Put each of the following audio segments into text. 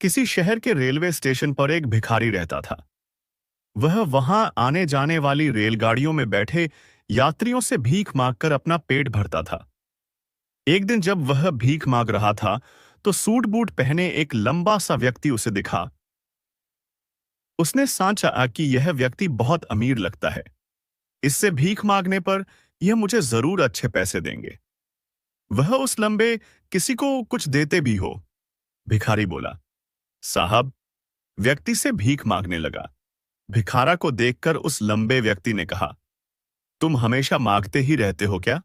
किसी शहर के रेलवे स्टेशन पर एक भिखारी रहता था। वह वहां आने जाने वाली रेलगाड़ियों में बैठे यात्रियों से भीख मांगकर अपना पेट भरता था। एक दिन जब वह भीख मांग रहा था, तो सूट बूट पहने एक लंबा सा व्यक्ति उसे दिखा। उसने सोचा कि यह व्यक्ति बहुत अमीर लगता है। इससे भीख मांगने पर यह मुझे जरूर अच्छे पैसे देंगे। वह उस लंबे किसी को कुछ देते भी हो। भिखारी बोला, साहब। व्यक्ति से भीख मांगने लगा। भिखारा को देखकर उस लंबे व्यक्ति ने कहा, तुम हमेशा मांगते ही रहते हो क्या?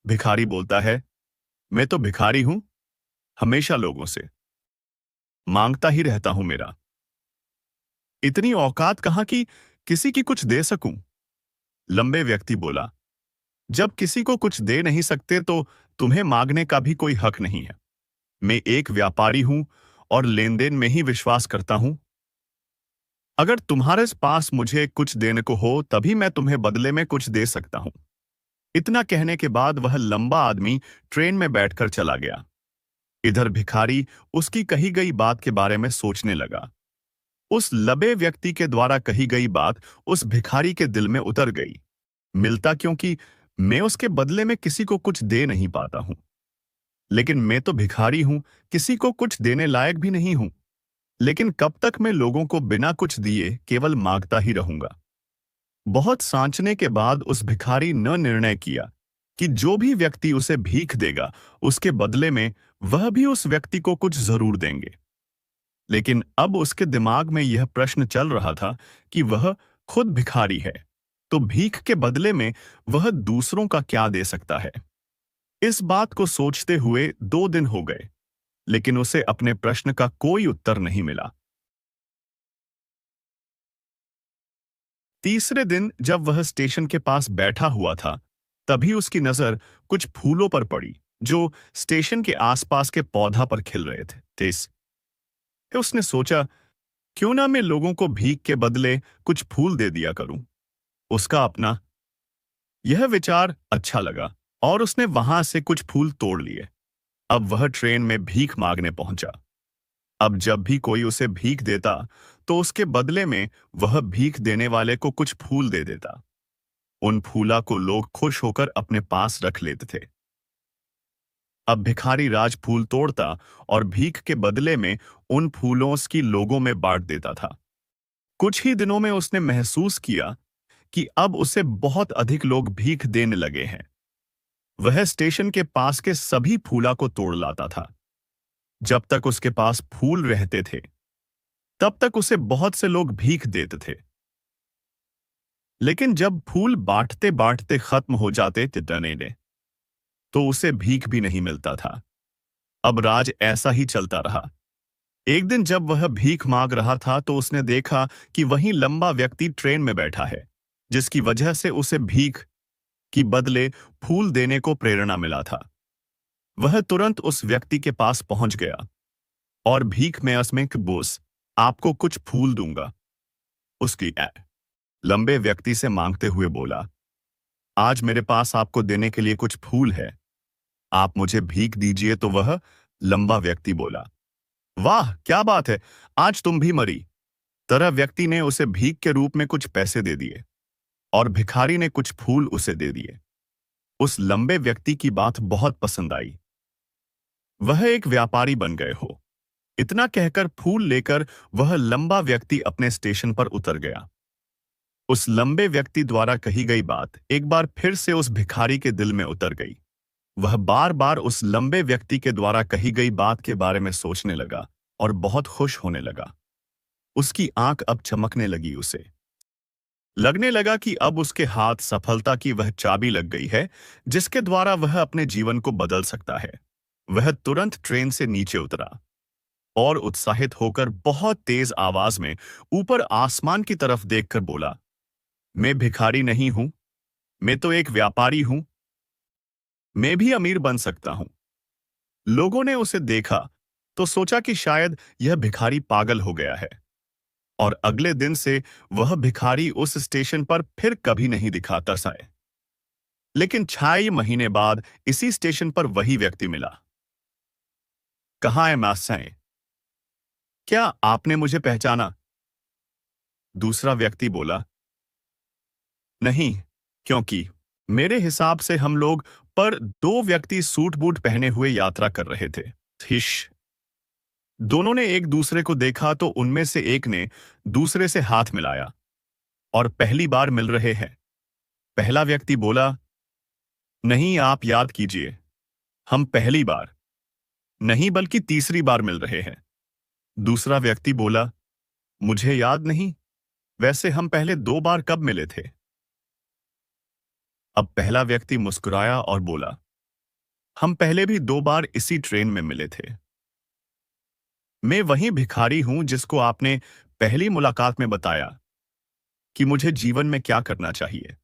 भिखारी बोलता है, मैं तो भिखारी हूं, हमेशा लोगों से मांगता ही रहता हूं। मेरा इतनी औकात कहां कि किसी की कुछ दे सकूं? लंबे व्यक्ति बोला, जब किसी को कुछ दे नहीं सकते तो तुम्हें मांगने का भी कोई हक नहीं है। मैं एक व्यापारी हूं और लेन देन में ही विश्वास करता हूं। अगर तुम्हारे पास मुझे कुछ देने को हो तभी मैं तुम्हें बदले में कुछ दे सकता हूं। इतना कहने के बाद वह लंबा आदमी ट्रेन में बैठकर चला गया। इधर भिखारी उसकी कही गई बात के बारे में सोचने लगा। उस लबे व्यक्ति के द्वारा कही गई बात उस भिखारी के दिल में उतर गई। मिलता क्योंकि मैं उसके बदले में किसी को कुछ दे नहीं पाता हूं। लेकिन मैं तो भिखारी हूं, किसी को कुछ देने लायक भी नहीं हूं। लेकिन कब तक मैं लोगों को बिना कुछ दिए केवल मांगता ही रहूंगा? बहुत सोचने के बाद उस भिखारी ने निर्णय किया कि जो भी व्यक्ति उसे भीख देगा, उसके बदले में वह भी उस व्यक्ति को कुछ जरूर देंगे। लेकिन अब उसके दिमाग में यह प्रश्न चल रहा था कि वह खुद भिखारी है, तो भीख के बदले में वह दूसरों का क्या दे सकता है? इस बात को सोचते हुए 2 दिन हो गए, लेकिन उसे अपने प्रश्न का कोई उत्तर नहीं मिला। तीसरे दिन जब वह स्टेशन के पास बैठा हुआ था, तभी उसकी नजर कुछ फूलों पर पड़ी जो स्टेशन के आसपास के पौधा पर खिल रहे थे। उसने सोचा, क्यों ना मैं लोगों को भीख के बदले कुछ फूल दे दिया करूं। उसका अपना यह विचार अच्छा लगा और उसने वहां से कुछ फूल तोड़ लिए। अब वह ट्रेन में भीख मांगने पहुंचा। अब जब भी कोई उसे भीख देता, तो उसके बदले में वह भीख देने वाले को कुछ फूल दे देता। उन फूला को लोग खुश होकर अपने पास रख लेते थे। अब भिखारी राज फूल तोड़ता और भीख के बदले में उन फूलों की लोगों में बांट देता था। कुछ ही दिनों में उसने महसूस किया कि अब उसे बहुत अधिक लोग भीख देने लगे हैं। वह स्टेशन के पास के सभी फूला को तोड़ लाता था। जब तक उसके पास फूल रहते थे, तब तक उसे बहुत से लोग भीख देते थे। लेकिन जब फूल बांटते बांटते खत्म हो जाते तितने ने, तो उसे भीख भी नहीं मिलता था। अब राज ऐसा ही चलता रहा। एक दिन जब वह भीख मांग रहा था, तो उसने देखा कि वहीं लंबा व्यक्ति ट्रेन में बैठा है, जिसकी वजह से उसे भीख की बदले फूल देने को प्रेरणा मिला था। वह तुरंत उस व्यक्ति के पास पहुंच गया और भीख में असमें बोस, आपको कुछ फूल दूंगा। उसकी लंबे व्यक्ति से मांगते हुए बोला, आज मेरे पास आपको देने के लिए कुछ फूल है, आप मुझे भीख दीजिए। तो वह लंबा व्यक्ति बोला, वाह क्या बात है, आज तुम भी मरी तरह। व्यक्ति ने उसे भीख के रूप में कुछ पैसे दे दिए और भिखारी ने कुछ फूल उसे दे दिए। उस लंबे व्यक्ति की बात बहुत पसंद आई। वह एक व्यापारी बन गए हो। इतना कहकर फूल लेकर वह लंबा व्यक्ति अपने स्टेशन पर उतर गया। उस लंबे व्यक्ति द्वारा कही गई बात एक बार फिर से उस भिखारी के दिल में उतर गई। वह बार बार उस लंबे व्यक्ति के द्वारा कही गई बात के बारे में सोचने लगा और बहुत खुश होने लगा। उसकी आंख अब चमकने लगी। उसे लगने लगा कि अब उसके हाथ सफलता की वह चाबी लग गई है, जिसके द्वारा वह अपने जीवन को बदल सकता है। वह तुरंत ट्रेन से नीचे उतरा और उत्साहित होकर बहुत तेज आवाज में ऊपर आसमान की तरफ देखकर बोला, मैं भिखारी नहीं हूं, मैं तो एक व्यापारी हूं। मैं भी अमीर बन सकता हूं। लोगों ने उसे देखा तो सोचा कि शायद यह भिखारी पागल हो गया है, और अगले दिन से वह भिखारी उस स्टेशन पर फिर कभी नहीं दिखाता साए। लेकिन 6 महीने बाद इसी स्टेशन पर वही व्यक्ति मिला। कहाँ है मासाएं? क्या आपने मुझे पहचाना? दूसरा व्यक्ति बोला, नहीं, क्योंकि मेरे हिसाब से हम लोग पर दो व्यक्ति सूट बूट पहने हुए यात्रा कर रहे थे। हिश। दोनों ने एक दूसरे को देखा तो उनमें से एक ने दूसरे से हाथ मिलाया और पहली बार मिल रहे हैं। पहला व्यक्ति बोला, नहीं, आप याद कीजिए, हम पहली बार नहीं बल्कि तीसरी बार मिल रहे हैं। दूसरा व्यक्ति बोला, मुझे याद नहीं, वैसे हम पहले दो बार कब मिले थे? अब पहला व्यक्ति मुस्कुराया और बोला, हम पहले भी दो बार इसी ट्रेन में मिले थे। मैं वही भिखारी हूं जिसको आपने पहली मुलाकात में बताया कि मुझे जीवन में क्या करना चाहिए,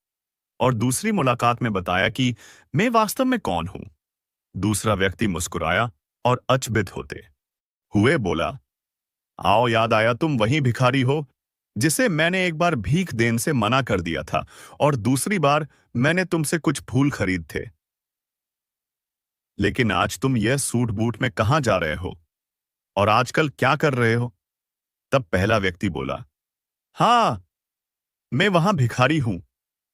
और दूसरी मुलाकात में बताया कि मैं वास्तव में कौन हूं। दूसरा व्यक्ति मुस्कुराया और अचंभित होते हुए बोला, आओ, याद आया, तुम वही भिखारी हो जिसे मैंने एक बार भीख देने से मना कर दिया था, और दूसरी बार मैंने तुमसे कुछ फूल खरीद थे। लेकिन आज तुम यह सूट बूट में कहां जा रहे हो और आजकल क्या कर रहे हो? तब पहला व्यक्ति बोला, हाँ, मैं वहां भिखारी हूं,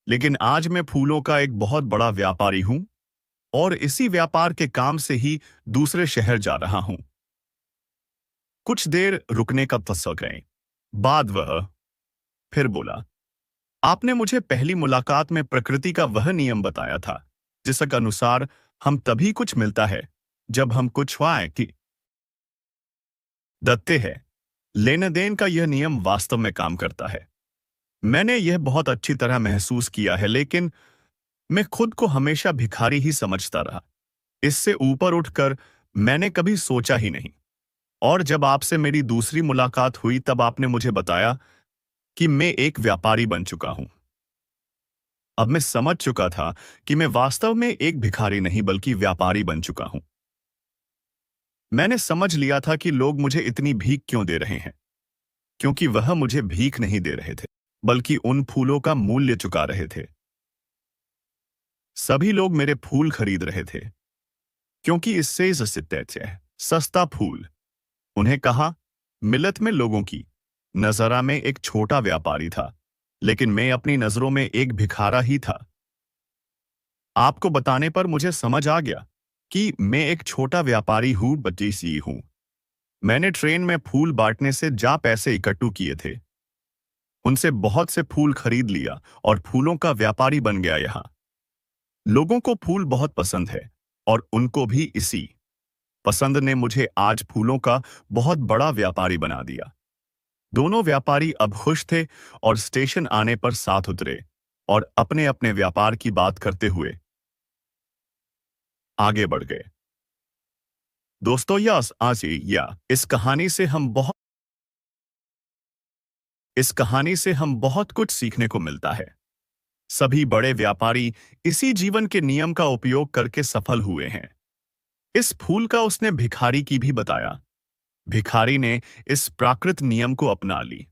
लेकिन आज मैं फूलों का एक बहुत बड़ा व्यापारी हूं और इसी व्यापार के काम से ही दूसरे शहर जा रहा हूं। कुछ देर रुकने का तस्सा गए बाद वह फिर बोला, आपने मुझे पहली मुलाकात में प्रकृति का वह नियम बताया था जिसके अनुसार हम तभी कुछ मिलता है जब हम कुछ वाय की दत्ते हैं। लेन देन का यह नियम वास्तव में काम करता है। मैंने यह बहुत अच्छी तरह महसूस किया है, लेकिन मैं खुद को हमेशा भिखारी ही समझता रहा। इससे ऊपर उठकर मैंने कभी सोचा ही नहीं। और जब आपसे मेरी दूसरी मुलाकात हुई तब आपने मुझे बताया कि मैं एक व्यापारी बन चुका हूं। अब मैं समझ चुका था कि मैं वास्तव में एक भिखारी नहीं बल्कि व्यापारी बन चुका हूं। मैंने समझ लिया था कि लोग मुझे इतनी भीख क्यों दे रहे हैं, क्योंकि वह मुझे भीख नहीं दे रहे थे बल्कि उन फूलों का मूल्य चुका रहे थे। सभी लोग मेरे फूल खरीद रहे थे क्योंकि इससे सस्ता फूल। उन्हें कहा, मिलत में लोगों की नजरा में एक छोटा व्यापारी था, लेकिन मैं अपनी नजरों में एक भिखारा ही था। आपको बताने पर मुझे समझ आ गया कि मैं एक छोटा व्यापारी हूं, बच्ची सी हूं। मैंने ट्रेन में फूल बांटने से जा पैसे इकट्ठू किए थे, उनसे बहुत से फूल खरीद लिया और फूलों का व्यापारी बन गया। यहाँ लोगों को फूल बहुत पसंद है और उनको भी इसी पसंद ने मुझे आज फूलों का बहुत बड़ा व्यापारी बना दिया। दोनों व्यापारी अब खुश थे और स्टेशन आने पर साथ उतरे और अपने अपने व्यापार की बात करते हुए आगे बढ़ गए। दोस्तों, इस कहानी से हम बहुत कुछ सीखने को मिलता है। सभी बड़े व्यापारी इसी जीवन के नियम का उपयोग करके सफल हुए हैं। इस फूल का उसने भिखारी की भी बताया। भिखारी ने इस प्राकृत नियम को अपना ली